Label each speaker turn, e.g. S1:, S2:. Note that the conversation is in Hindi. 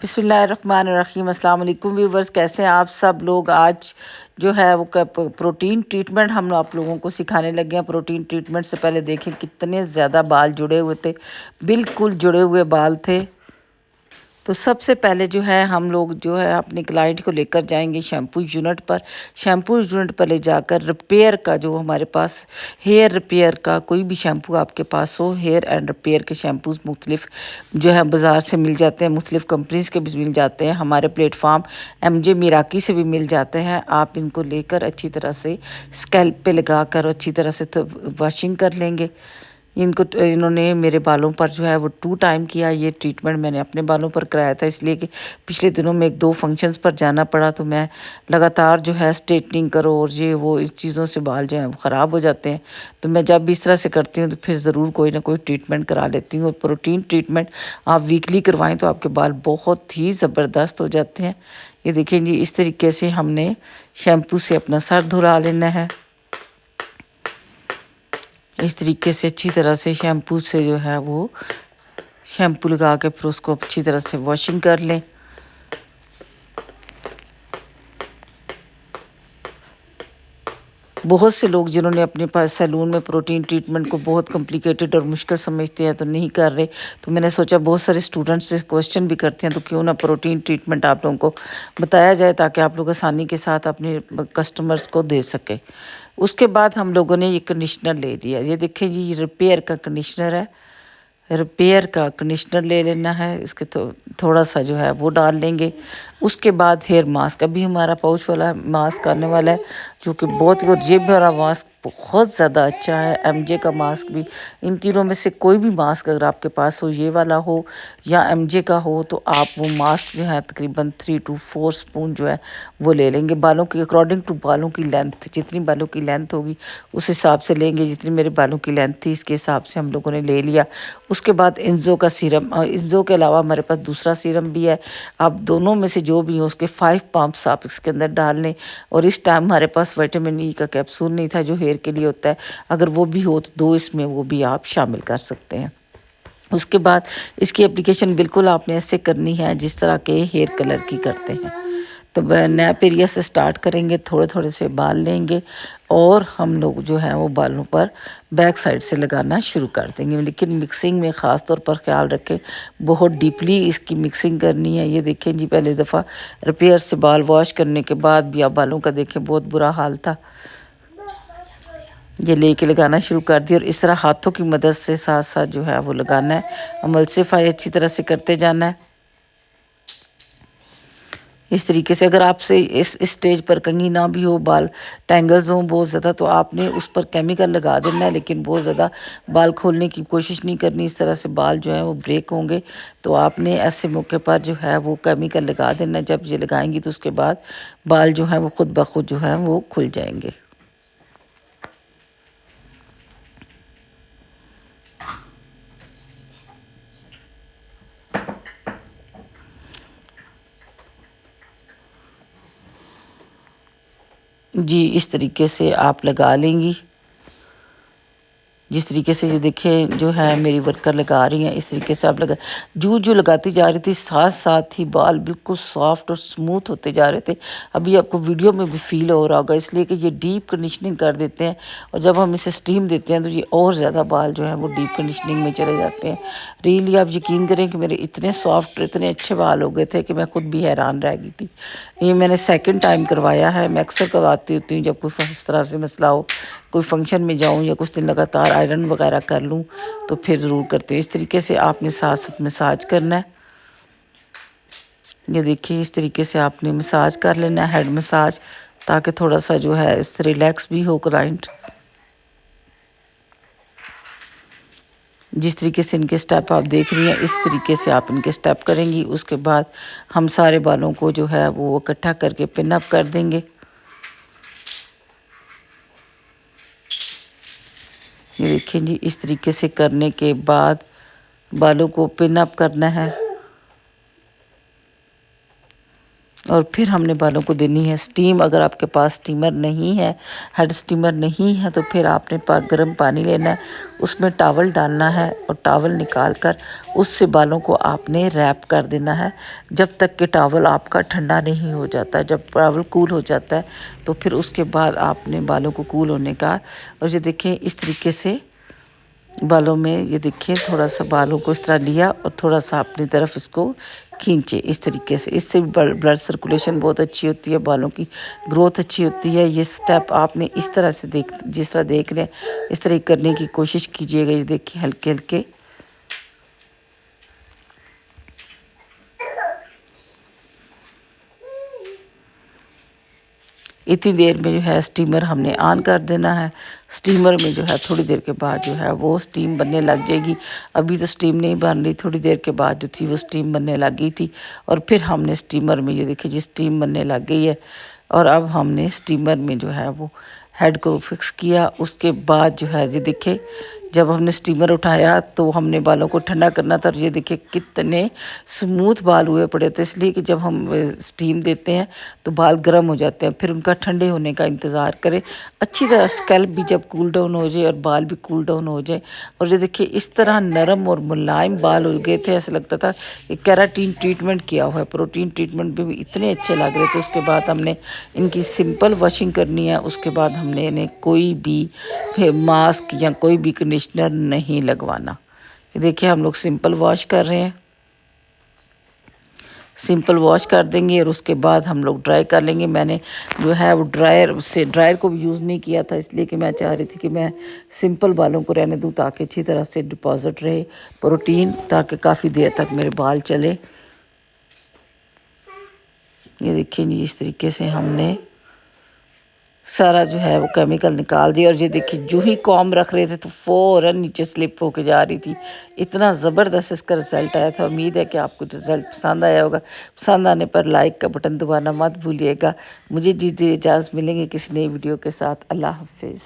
S1: बिस्मिल्लाहिर्रहमानिर्रहीम। अस्सलाम वालेकुम व्यूवर्स, कैसे हैं आप सब लोग। आज जो है वो प्रोटीन ट्रीटमेंट हम आप लोगों को सिखाने लगे हैं। प्रोटीन ट्रीटमेंट से पहले देखें कितने ज़्यादा बाल जुड़े हुए थे, बिल्कुल जुड़े हुए बाल थे। तो सबसे पहले जो है हम लोग जो है अपने क्लाइंट को लेकर जाएंगे शैम्पू यूनिट पर। शैम्पू यूनिट पर ले जाकर रिपेयर का जो हमारे पास हेयर रिपेयर का कोई भी शैम्पू आपके पास हो, हेयर एंड रिपेयर के शैम्पूज़ मुख्तलिफ जो है बाज़ार से मिल जाते हैं, मुख्तलिफ कंपनीज़ के भी मिल जाते हैं, हमारे प्लेटफॉर्म MJ मिराकी से भी मिल जाते हैं। आप इनको लेकर अच्छी तरह से स्कैल्प पे लगा कर अच्छी तरह से वॉशिंग कर लेंगे। इन्होंने मेरे बालों पर जो है वो 2 टाइम किया। ये ट्रीटमेंट मैंने अपने बालों पर कराया था, इसलिए कि पिछले दिनों में 1-2 फंक्शंस पर जाना पड़ा, तो मैं लगातार जो है स्ट्रेटनिंग करो और ये वो इस चीज़ों से बाल जो हैं वो ख़राब हो जाते हैं। तो मैं जब भी इस तरह से करती हूँ तो फिर ज़रूर कोई ना कोई ट्रीटमेंट करा लेती हूँ। और प्रोटीन ट्रीटमेंट आप वीकली करवाएं तो आपके बाल बहुत ही ज़बरदस्त हो जाते हैं। ये देखें जी, इस तरीके से हमने शैम्पू से अपना सर धुला लेना है। इस तरीके से अच्छी तरह से शैम्पू से जो है वो शैम्पू लगा के फिर उसको अच्छी तरह से वॉशिंग कर लें। बहुत से लोग जिन्होंने अपने पास सैलून में प्रोटीन ट्रीटमेंट को बहुत कॉम्प्लिकेटेड और मुश्किल समझते हैं तो नहीं कर रहे। तो मैंने सोचा बहुत सारे स्टूडेंट्स से क्वेश्चन भी करते हैं, तो क्यों ना प्रोटीन ट्रीटमेंट आप लोगों को बताया जाए ताकि आप लोग आसानी के साथ अपने कस्टमर्स को दे सके। उसके बाद हम लोगों ने ये कंडीशनर ले लिया। ये देखें जी, ये रिपेयर का कंडीशनर है। रिपेयर का कंडीशनर ले लेना है, इसके थोड़ा सा जो है वो डाल लेंगे। उसके बाद हेयर मास्क, अभी हमारा पाउच वाला मास्क आने वाला है जो कि बहुत ही, और ये वाला मास्क बहुत ज़्यादा अच्छा है। MJ का मास्क भी, इन तीनों में से कोई भी मास्क अगर आपके पास हो, ये वाला हो या MJ का हो, तो आप वो मास्क जो है तकरीबन 3 to 4 स्पून जो है वो ले लेंगे। बालों की अकॉर्डिंग टू बालों की लेंथ, जितनी बालों की लेंथ होगी उस हिसाब से लेंगे। जितनी मेरे बालों की लेंथ थी इसके हिसाब से हम लोगों ने ले लिया। उसके बाद इंजो का सीरम, इंजो के अलावा हमारे पास दूसरा सीरम भी है। आप दोनों में से जो भी हो उसके 5 पम्प्स आप इसके अंदर डाल लें। और इस टाइम हमारे पास विटामिन E का कैप्सूल नहीं था जो हेयर के लिए होता है, अगर वो भी हो तो 2 इसमें वो भी आप शामिल कर सकते हैं। उसके बाद इसकी एप्लीकेशन बिल्कुल आपने ऐसे करनी है जिस तरह के हेयर कलर की करते हैं। तो नैप एरिया से स्टार्ट करेंगे, थोड़े थोड़े से बाल लेंगे और हम लोग जो है वो बालों पर बैक साइड से लगाना शुरू कर देंगे। लेकिन मिक्सिंग में ख़ास तौर पर ख्याल रखें, बहुत डीपली इसकी मिक्सिंग करनी है। ये देखें जी, पहले दफ़ा रिपेयर से बाल वॉश करने के बाद भी आप बालों का देखें बहुत बुरा हाल था। ये लेके लगाना शुरू कर दिया और इस तरह हाथों की मदद से साथ साथ जो है वो लगाना है। एमल्सिफाई अच्छी तरह से करते जाना है। इस तरीके से अगर आपसे इस स्टेज पर कंघी ना भी हो, बाल टैंगल्स हों बहुत ज़्यादा, तो आपने उस पर केमिकल लगा देना है, लेकिन बहुत ज़्यादा बाल खोलने की कोशिश नहीं करनी। इस तरह से बाल जो है वो ब्रेक होंगे, तो आपने ऐसे मौके पर जो है वो केमिकल लगा देना है। जब ये लगाएंगी तो उसके बाद बाल जो है वो खुद ब खुद जो है वो खुल जाएंगे। जी, इस तरीके से आप लगा लेंगी। जिस तरीके से ये देखें जो है मेरी वर्कर लगा रही हैं, इस तरीके से आप लगा जो लगाती जा रही थी, साथ साथ ही बाल बिल्कुल सॉफ्ट और स्मूथ होते जा रहे थे। अभी आपको वीडियो में भी फील हो रहा होगा, इसलिए कि ये डीप कंडीशनिंग कर देते हैं और जब हम इसे स्टीम देते हैं तो ये और ज़्यादा बाल जो है वो डीप कंडीशनिंग में चले जाते हैं। रियली आप यकीन करें कि मेरे इतने सॉफ्ट, इतने अच्छे बाल हो गए थे कि मैं खुद भी हैरान रह गई थी। ये मैंने सेकंड टाइम करवाया है। मैं अक्सर करवाती होती हूँ जब कोई इस तरह से मसला हो, कोई फंक्शन में जाऊँ या कुछ दिन लगातार आयरन वगैरह कर लूँ तो फिर ज़रूर करती हूँ। इस तरीके से आपने साथ साथ मसाज करना है। ये देखिए, इस तरीके से आपने मसाज कर लेना है, हेड मसाज, ताकि थोड़ा सा जो है इस रिलैक्स भी हो क्लाइंट। जिस तरीके से इनके स्टेप आप देख रही हैं, इस तरीके से आप इनके स्टेप करेंगी। उसके बाद हम सारे बालों को जो है वो इकट्ठा करके पिन अप कर देंगे। ये देखिए जी, इस तरीके से करने के बाद बालों को पिन अप करना है। और फिर हमने बालों को देनी है स्टीम। अगर आपके पास स्टीमर नहीं है, हेड स्टीमर नहीं है, तो फिर आपने गर्म पानी लेना है, उसमें टॉवल डालना है और टॉवल निकाल कर उससे बालों को आपने रैप कर देना है जब तक कि टॉवल आपका ठंडा नहीं हो जाता। जब टॉवल कूल हो जाता है तो फिर उसके बाद आपने बालों को कूल होने का, और ये देखें इस तरीके से बालों में, ये देखिए थोड़ा सा बालों को इस तरह लिया और थोड़ा सा अपनी तरफ इसको खींचे इस तरीके से। इससे ब्लड सर्कुलेशन बहुत अच्छी होती है, बालों की ग्रोथ अच्छी होती है। ये स्टेप आपने इस तरह से जिस तरह देख रहे हैं इस तरह करने की कोशिश कीजिएगा। ये देखिए हल्के हल्के इतनी देर में जो है स्टीमर हमने ऑन कर देना है। स्टीमर में जो है थोड़ी देर के बाद जो है वो स्टीम बनने लग जाएगी। अभी तो स्टीम नहीं बन रही, थोड़ी देर के बाद जो थी वो स्टीम बनने लग गई थी। और फिर हमने स्टीमर में, ये देखिए जी स्टीम बनने लग गई है। और अब हमने स्टीमर में जो है वो हेड को फिक्स किया। उसके बाद जो है ये देखिए जब हमने स्टीमर उठाया तो हमने बालों को ठंडा करना था। और ये देखिए कितने स्मूथ बाल हुए पड़े थे, इसलिए कि जब हम स्टीम देते हैं तो बाल गर्म हो जाते हैं, फिर उनका ठंडे होने का इंतज़ार करें अच्छी तरह। स्कैल्प भी जब कूल डाउन हो जाए और बाल भी कूल डाउन हो जाए। और ये देखिए इस तरह नरम और मुलायम बाल हो गए थे, ऐसा लगता था कि केराटिन ट्रीटमेंट किया हुआ है। प्रोटीन ट्रीटमेंट भी इतने अच्छे लग रहे थे। उसके बाद हमने इनकी सिंपल वॉशिंग करनी है। उसके बाद हमने इन्हें कोई भी मास्क या कोई भी कंडीशनर नहीं लगवाना। ये देखिए हम लोग सिंपल वॉश कर रहे हैं, सिंपल वॉश कर देंगे और उसके बाद हम लोग ड्राई कर लेंगे। मैंने जो है वो ड्रायर को भी यूज़ नहीं किया था, इसलिए कि मैं चाह रही थी कि मैं सिंपल बालों को रहने दूँ ताकि अच्छी तरह से डिपॉजिट रहे प्रोटीन, ताकि काफ़ी देर तक मेरे बाल चले। ये देखिए जी इस तरीके से हमने सारा जो है वो केमिकल निकाल दिया। और ये देखिए जो ही कॉम रख रहे थे तो फ़ौरन नीचे स्लिप होके जा रही थी। इतना ज़बरदस्त इसका रिज़ल्ट आया था। उम्मीद है कि आपको रिज़ल्ट पसंद आया होगा। पसंद आने पर लाइक का बटन दबाना मत भूलिएगा। मुझे जी इजाज़त, मिलेंगे किसी नई वीडियो के साथ। अल्लाह हाफिज़।